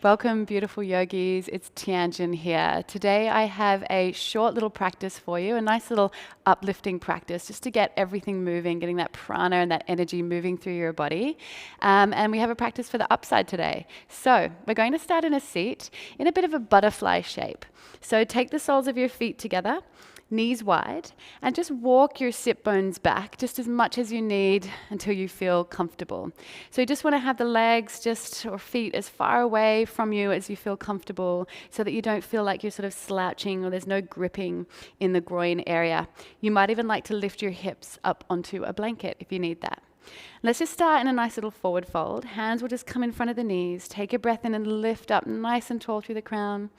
Welcome, beautiful yogis. It's Tianjin here. Today I have a short little practice for you, a nice little uplifting practice just to get everything moving, getting that prana and that energy moving through your body. And we have a practice for the upside today. So we're going to start in a seat in a bit of a butterfly shape. So take the soles of your feet together, knees wide, and just walk your sit bones back just as much as you need until you feel comfortable. So you just want to have the legs or feet as far away from you as you feel comfortable so that you don't feel like you're sort of slouching or there's no gripping in the groin area. You might even like to lift your hips up onto a blanket if you need that. Let's just start in a nice little forward fold. Hands will just come in front of the knees. Take a breath in and lift up nice and tall through the crown.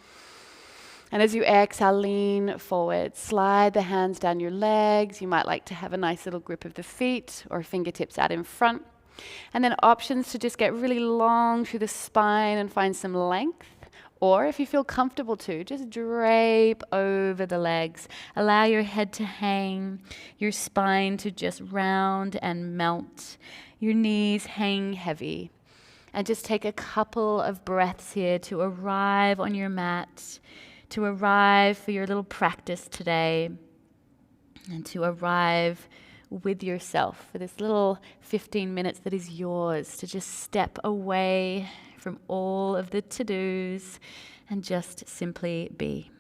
And as you exhale, lean forward. Slide the hands down your legs. You might like to have a nice little grip of the feet or fingertips out in front. And then options to just get really long through the spine and find some length. Or if you feel comfortable to, just drape over the legs. Allow your head to hang, your spine to just round and melt. Your knees hang heavy. And just take a couple of breaths here to arrive on your mat, to arrive for your little practice today, and to arrive with yourself for this little 15 minutes that is yours to just step away from all of the to-dos and just simply be.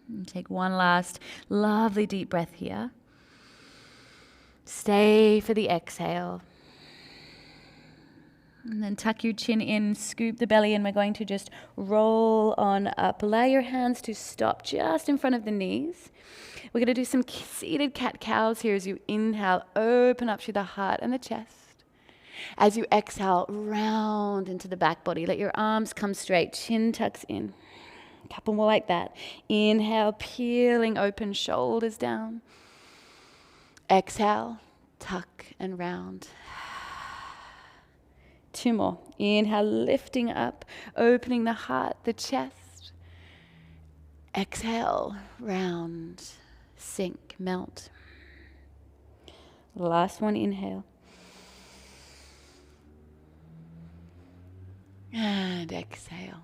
And take one last lovely deep breath here. Stay for the exhale. And then tuck your chin in, scoop the belly in. We're going to just roll on up. Allow your hands to stop just in front of the knees. We're going to do some seated cat-cows here as you inhale, open up through the heart and the chest. As you exhale, round into the back body. Let your arms come straight, chin tucks in. A couple more like that. Inhale, peeling open, shoulders down. Exhale, tuck and round. Two more. Inhale, lifting up, opening the heart, the chest. Exhale, round, sink, melt. Last one, inhale. And exhale.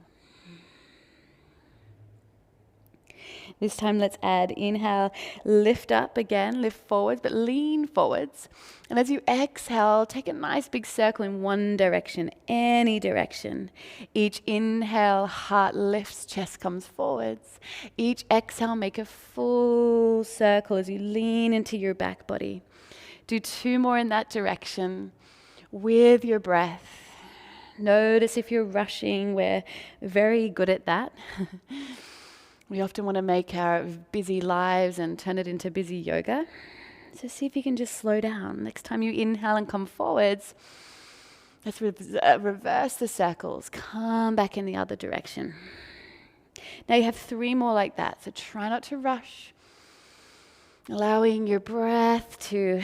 This time let's add inhale, lift up again, lift forwards, but lean forwards. And as you exhale, take a nice big circle in one direction, any direction. Each inhale, heart lifts, chest comes forwards. Each exhale, make a full circle as you lean into your back body. Do two more in that direction with your breath. Notice if you're rushing, we're very good at that. We often want to make our busy lives and turn it into busy yoga. So see if you can just slow down. Next time you inhale and come forwards, let's reverse the circles. Come back in the other direction. Now you have three more like that, so try not to rush. Allowing your breath to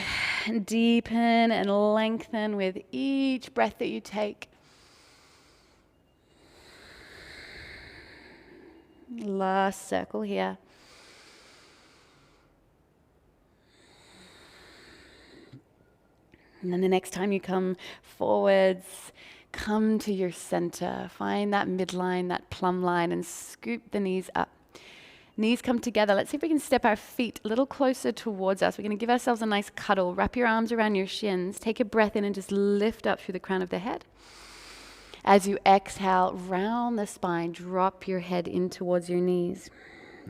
deepen and lengthen with each breath that you take. Last circle here. And then the next time you come forwards, come to your center. Find that midline, that plumb line, and scoop the knees up. Knees come together. Let's see if we can step our feet a little closer towards us. We're going to give ourselves a nice cuddle. Wrap your arms around your shins. Take a breath in and just lift up through the crown of the head. As you exhale, round the spine, drop your head in towards your knees.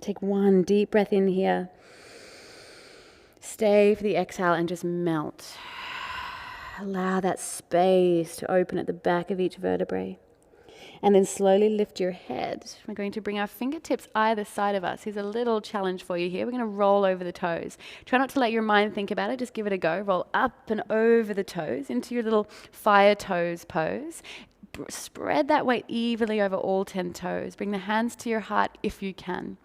Take one deep breath in here. Stay for the exhale and just melt. Allow that space to open at the back of each vertebrae. And then slowly lift your head. We're going to bring our fingertips either side of us. Here's a little challenge for you here. We're going to roll over the toes. Try not to let your mind think about it. Just give it a go. Roll up and over the toes into your little fire toes pose. Spread that weight evenly over all 10 toes. Bring the hands to your heart if you can.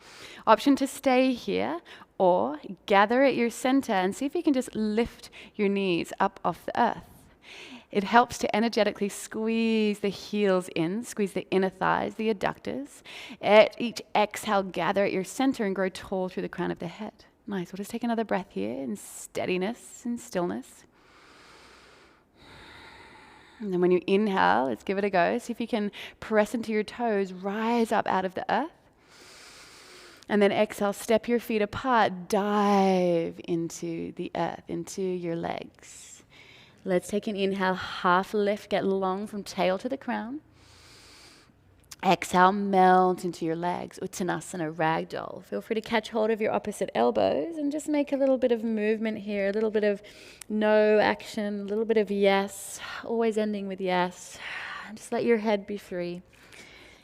Option to stay here or gather at your center and see if you can just lift your knees up off the earth. It helps to energetically squeeze the heels in, squeeze the inner thighs, the adductors. At each exhale, gather at your center and grow tall through the crown of the head. Nice. We'll just take another breath here in steadiness and stillness. And then when you inhale, let's give it a go. See if you can press into your toes, rise up out of the earth. And then exhale, step your feet apart, dive into the earth, into your legs. Let's take an inhale, half lift, get long from tail to the crown. Exhale, melt into your legs, Uttanasana Rag Doll. Feel free to catch hold of your opposite elbows and just make a little bit of movement here, a little bit of no action, a little bit of yes, always ending with yes. Just let your head be free.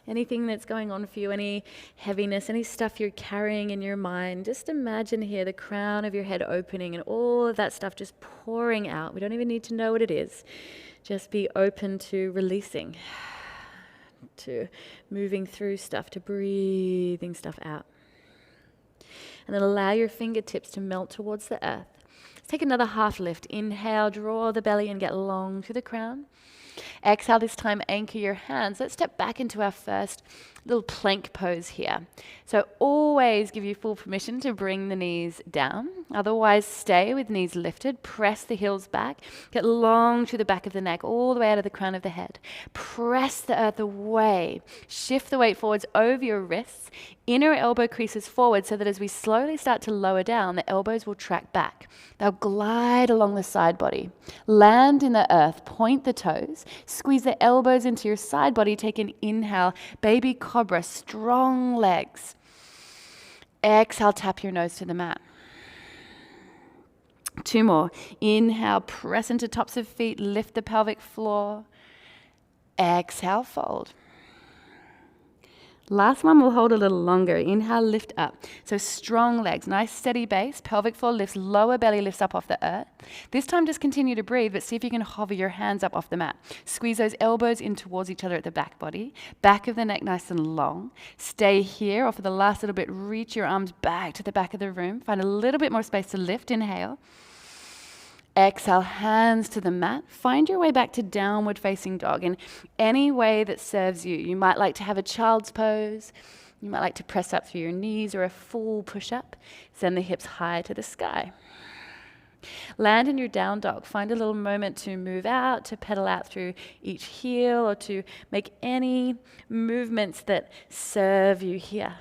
Anything that's going on for you, any heaviness, any stuff you're carrying in your mind, just imagine here the crown of your head opening and all of that stuff just pouring out. We don't even need to know what it is. Just be open to releasing, to moving through stuff, to breathing stuff out. And then allow your fingertips to melt towards the earth. Let's take another half lift. Inhale, draw the belly and get long through the crown. Exhale, this time anchor your hands. Let's step back into our first little plank pose here. So always give you full permission to bring the knees down. Otherwise, stay with knees lifted. Press the heels back. Get long through the back of the neck, all the way out of the crown of the head. Press the earth away. Shift the weight forwards over your wrists. Inner elbow creases forward so that as we slowly start to lower down, the elbows will track back. They'll glide along the side body. Land in the earth. Point the toes. Squeeze the elbows into your side body. Take an inhale. Baby cobra, strong legs. Exhale, tap your nose to the mat. 2 more. Inhale, press into tops of feet, lift the pelvic floor. Exhale, fold. Last one, we'll hold a little longer. Inhale, lift up. So strong legs, nice steady base. Pelvic floor lifts, lower belly lifts up off the earth. This time just continue to breathe, but see if you can hover your hands up off the mat. Squeeze those elbows in towards each other at the back body. Back of the neck nice and long. Stay here, or for the last little bit, reach your arms back to the back of the room. Find a little bit more space to lift. Inhale. Exhale, hands to the mat. Find your way back to downward facing dog in any way that serves you. You might like to have a child's pose. You might like to press up through your knees or a full push-up. Send the hips high to the sky. Land in your down dog. Find a little moment to move out, to pedal out through each heel, or to make any movements that serve you here.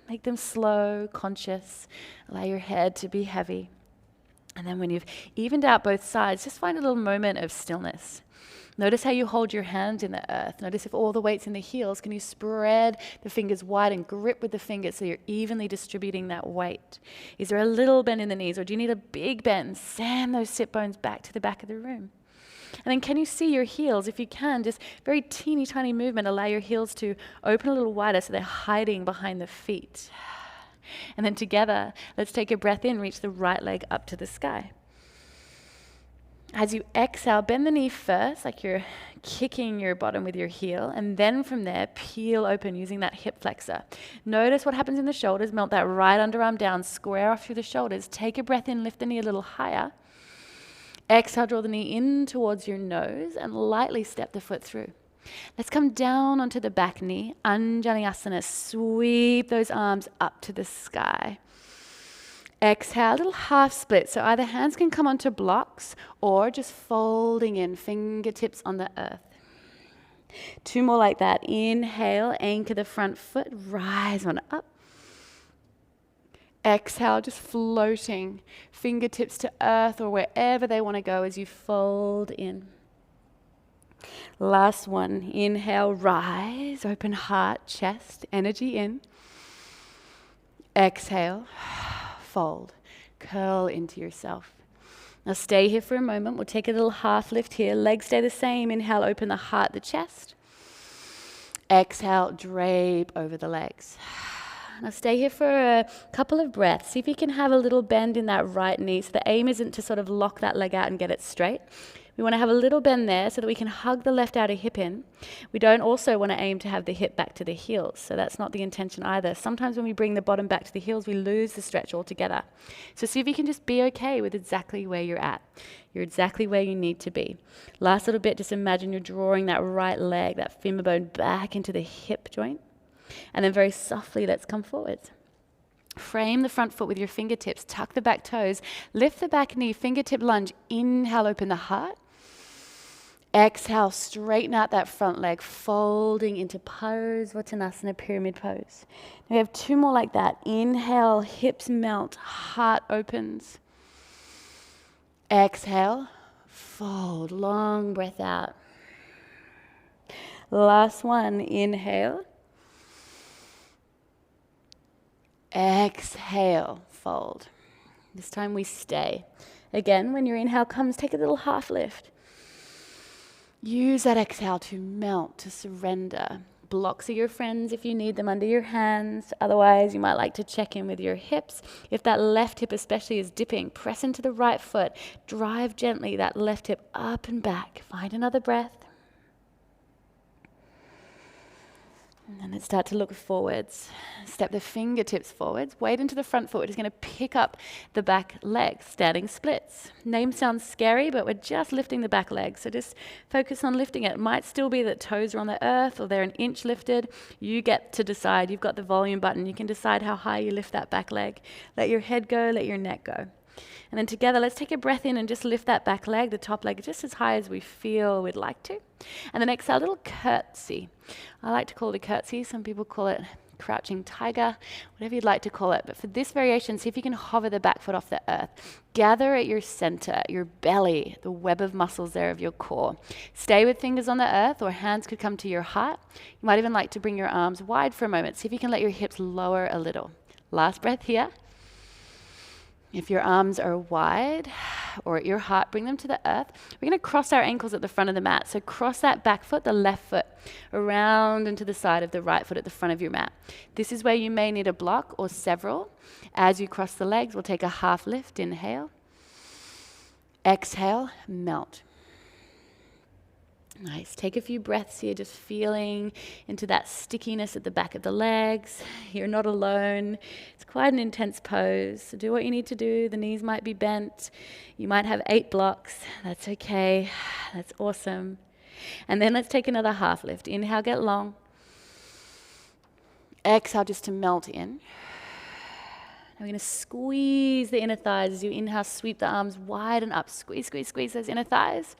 Make them slow, conscious. Allow your head to be heavy. And then when you've evened out both sides, just find a little moment of stillness. Notice how you hold your hand in the earth. Notice if all the weight's in the heels, can you spread the fingers wide and grip with the fingers so you're evenly distributing that weight? Is there a little bend in the knees, or do you need a big bend? Sand those sit bones back to the back of the room. And then can you see your heels? If you can, just very teeny tiny movement, allow your heels to open a little wider so they're hiding behind the feet. And then together, let's take a breath in, reach the right leg up to the sky. As you exhale, bend the knee first, like you're kicking your bottom with your heel, and then from there, peel open using that hip flexor. Notice what happens in the shoulders, melt that right underarm down, square off through the shoulders. Take a breath in, lift the knee a little higher. Exhale, draw the knee in towards your nose, and lightly step the foot through. Let's come down onto the back knee, Anjaneyasana. Sweep those arms up to the sky. Exhale, a little half split. So either hands can come onto blocks or just folding in, fingertips on the earth. 2 more like that. Inhale, anchor the front foot, rise on up. Exhale, just floating, fingertips to earth or wherever they want to go as you fold in. Last one. Inhale, rise, open heart, chest, energy in. Exhale, fold, curl into yourself. Now stay here for a moment. We'll take a little half lift here. Legs stay the same. Inhale, open the heart, the chest. Exhale, drape over the legs. Now stay here for a couple of breaths. See if you can have a little bend in that right knee. So the aim isn't to sort of lock that leg out and get it straight. We want to have a little bend there so that we can hug the left outer hip in. We don't also want to aim to have the hip back to the heels, so that's not the intention either. Sometimes when we bring the bottom back to the heels, we lose the stretch altogether. So see if you can just be okay with exactly where you're at. You're exactly where you need to be. Last little bit, just imagine you're drawing that right leg, that femur bone back into the hip joint. And then very softly, let's come forwards. Frame the front foot with your fingertips, tuck the back toes, lift the back knee, fingertip lunge, inhale, open the heart. Exhale, straighten out that front leg, folding into pose, Uttanasana, pyramid pose. We have 2 more like that. Inhale, hips melt, heart opens. Exhale, fold, long breath out. Last one, inhale. Exhale, fold. This time we stay. Again, when your inhale comes, take a little half lift. Use that exhale to melt, to surrender. Blocks are your friends if you need them under your hands. Otherwise, you might like to check in with your hips. If that left hip especially is dipping, press into the right foot. Drive gently that left hip up and back. Find another breath. And then let's start to look forwards. Step the fingertips forwards. Weight into the front foot. We're just going to pick up the back leg, standing splits. Name sounds scary, but we're just lifting the back leg. So just focus on lifting it. It might still be that toes are on the earth or they're an inch lifted. You get to decide. You've got the volume button. You can decide how high you lift that back leg. Let your head go, let your neck go. And then together, let's take a breath in and just lift that back leg, the top leg, just as high as we feel we'd like to. And then exhale, a little curtsy. I like to call it a curtsy. Some people call it crouching tiger, whatever you'd like to call it. But for this variation, see if you can hover the back foot off the earth. Gather at your center, your belly, the web of muscles there of your core. Stay with fingers on the earth, or hands could come to your heart. You might even like to bring your arms wide for a moment. See if you can let your hips lower a little. Last breath here. If your arms are wide or at your heart, bring them to the earth. We're going to cross our ankles at the front of the mat. So cross that back foot, the left foot, around and to the side of the right foot at the front of your mat. This is where you may need a block or several. As you cross the legs, we'll take a half lift. Inhale. Exhale, melt. Nice. Take a few breaths here, just feeling into that stickiness at the back of the legs. You're not alone. It's quite an intense pose. So do what you need to do. The knees might be bent. You might have 8 blocks. That's okay. That's awesome. And then let's take another half lift. Inhale, get long. Exhale, just to melt in. Now we're going to squeeze the inner thighs as you inhale, sweep the arms wide and up. Squeeze, squeeze, squeeze those inner thighs.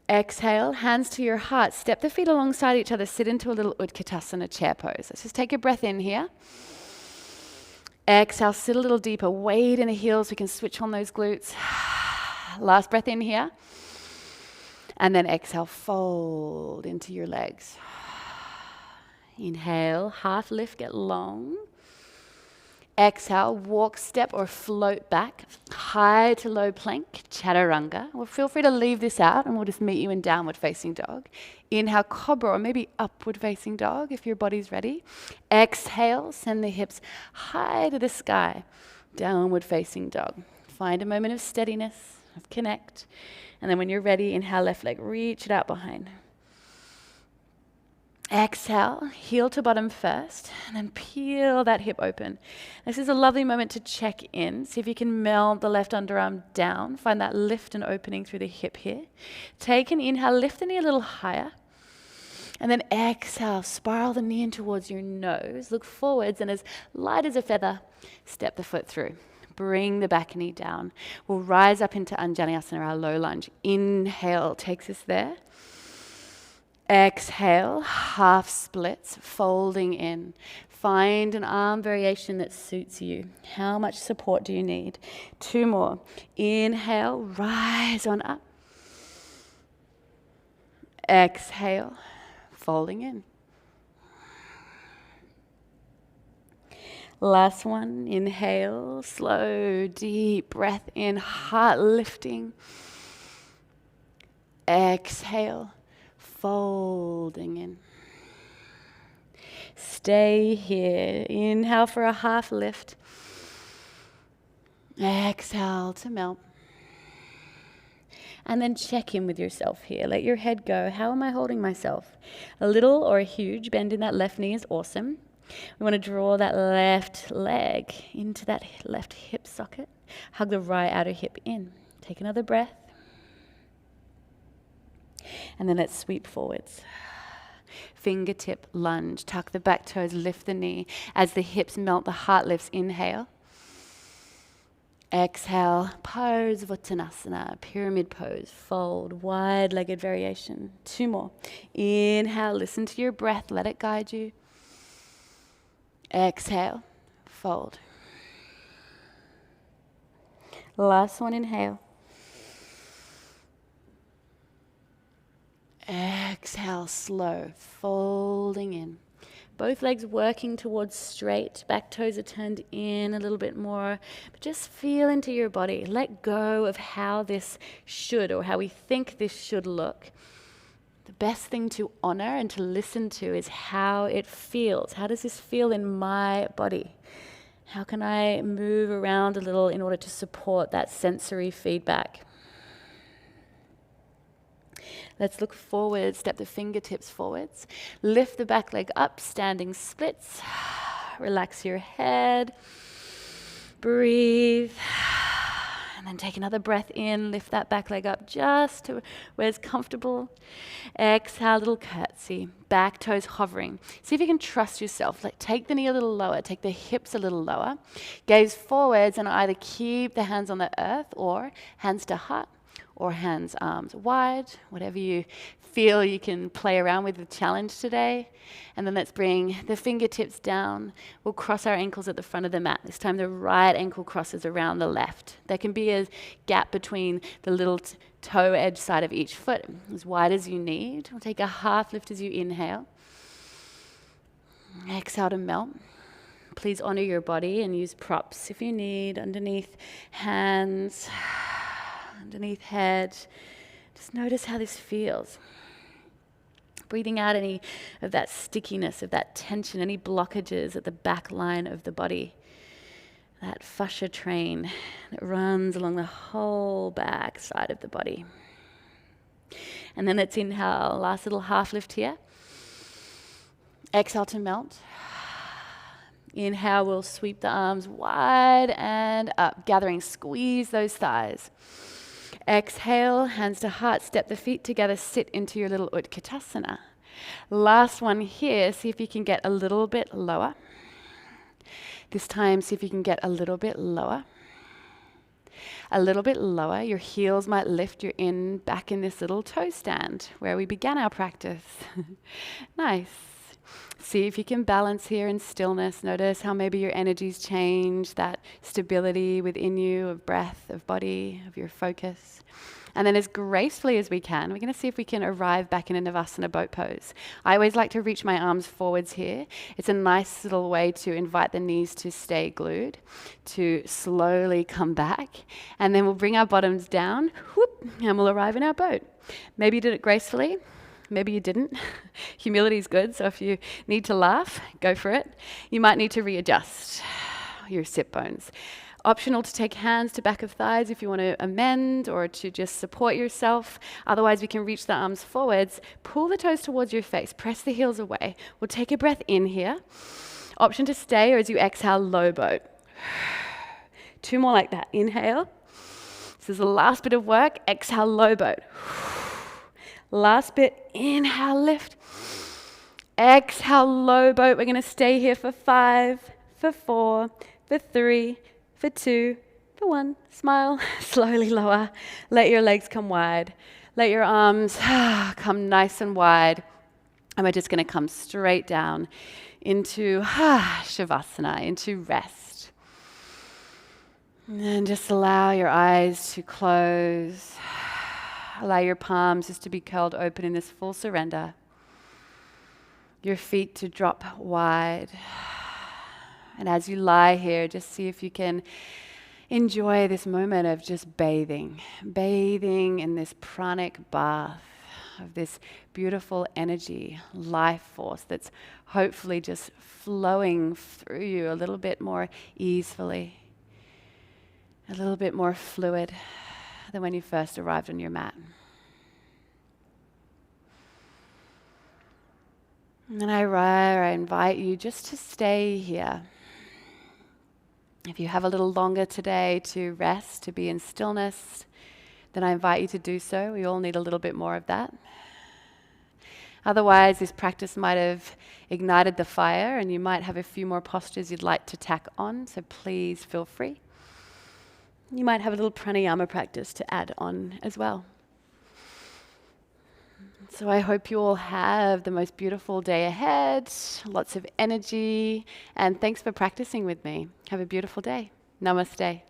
Exhale, hands to your heart. Step the feet alongside each other. Sit into a little Uttanasana chair pose. Let's just take a breath in here. Exhale, sit a little deeper. Weight in the heels. We can switch on those glutes. Last breath in here. And then exhale, fold into your legs. Inhale, half lift, get long. Exhale, walk, step, or float back. High to low plank, chaturanga. Well, feel free to leave this out and we'll just meet you in downward facing dog. Inhale, cobra, or maybe upward facing dog if your body's ready. Exhale, send the hips high to the sky. Downward facing dog. Find a moment of steadiness, of connect. And then when you're ready, inhale, left leg, reach it out behind. Exhale, heel to bottom first, and then peel that hip open. This is a lovely moment to check in. See if you can meld the left underarm down. Find that lift and opening through the hip here. Take an inhale, lift the knee a little higher. And then exhale, spiral the knee in towards your nose. Look forwards, and as light as a feather, step the foot through. Bring the back knee down. We'll rise up into Anjaneyasana, our low lunge. Inhale takes us there. Exhale, half splits, folding in. Find an arm variation that suits you. How much support do you need? 2 more. Inhale, rise on up. Exhale, folding in. Last one. Inhale, slow, deep breath in, heart lifting. Exhale. Folding in. Stay here. Inhale for a half lift. Exhale to melt. And then check in with yourself here. Let your head go. How am I holding myself? A little or a huge bend in that left knee is awesome. We want to draw that left leg into that left hip socket. Hug the right outer hip in. Take another breath. And then let's sweep forwards. Fingertip lunge. Tuck the back toes, lift the knee. As the hips melt, the heart lifts. Inhale. Exhale, pose of Uttanasana, pyramid pose, fold, wide-legged variation. 2 more. Inhale, listen to your breath, let it guide you. Exhale, fold. Last one, inhale. Exhale, slow, folding in. Both legs working towards straight, back toes are turned in a little bit more, but just feel into your body. Let go of how this should, or how we think this should look. The best thing to honor and to listen to is how it feels. How does this feel in my body? How can I move around a little in order to support that sensory feedback? Let's look forward, step the fingertips forwards. Lift the back leg up, standing splits. Relax your head. Breathe. And then take another breath in, lift that back leg up just to where it's comfortable. Exhale, little curtsy, back toes hovering. See if you can trust yourself. Like, take the knee a little lower, take the hips a little lower. Gaze forwards and either keep the hands on the earth or hands to heart, or hands, arms wide, whatever you feel you can play around with the challenge today. And then let's bring the fingertips down. We'll cross our ankles at the front of the mat. This time the right ankle crosses around the left. There can be a gap between the little toe edge side of each foot, as wide as you need. We'll take a half lift as you inhale. Exhale to melt. Please honor your body and use props if you need, underneath hands, underneath head. Just notice how this feels. Breathing out any of that stickiness, of that tension, any blockages at the back line of the body. That fascia train that runs along the whole back side of the body. And then let's inhale, last little half lift here. Exhale to melt. Inhale, we'll sweep the arms wide and up, gathering, squeeze those thighs. Exhale, hands to heart, step the feet together, sit into your little Utkatasana. Last one here, see if you can get a little bit lower. This time, see if you can get a little bit lower. A little bit lower, your heels might lift, you're back in this little toe stand where we began our practice. Nice. See if you can balance here in stillness. Notice how maybe your energies change, that stability within you of breath, of body, of your focus. And then as gracefully as we can, we're going to see if we can arrive back in a Navasana boat pose. I always like to reach my arms forwards here. It's a nice little way to invite the knees to stay glued, to slowly come back. And then we'll bring our bottoms down, whoop, and we'll arrive in our boat. Maybe you did it gracefully. Maybe you didn't. Humility is good, so if you need to laugh, go for it. You might need to readjust your sit bones. Optional to take hands to back of thighs if you want to amend or to just support yourself. Otherwise, we can reach the arms forwards, pull the toes towards your face, press the heels away. We'll take a breath in here. Option to stay, or as you exhale, low boat. 2 more like that. Inhale. This is the last bit of work. Exhale, low boat. Last bit, inhale, lift. Exhale, low boat. We're going to stay here for 5, for 4, for 3, for 2, for 1. Smile, slowly lower. Let your legs come wide. Let your arms come nice and wide. And we're just going to come straight down into Shavasana, into rest. And just allow your eyes to close. Allow your palms just to be curled open in this full surrender. Your feet to drop wide. And as you lie here, just see if you can enjoy this moment of just bathing in this pranic bath of this beautiful energy, life force that's hopefully just flowing through you a little bit more easily, a little bit more fluid than when you first arrived on your mat. And I invite you just to stay here. If you have a little longer today to rest, to be in stillness, then I invite you to do so. We all need a little bit more of that. Otherwise, this practice might have ignited the fire and you might have a few more postures you'd like to tack on, so please feel free. You might have a little pranayama practice to add on as well. So I hope you all have the most beautiful day ahead, lots of energy, and thanks for practicing with me. Have a beautiful day. Namaste.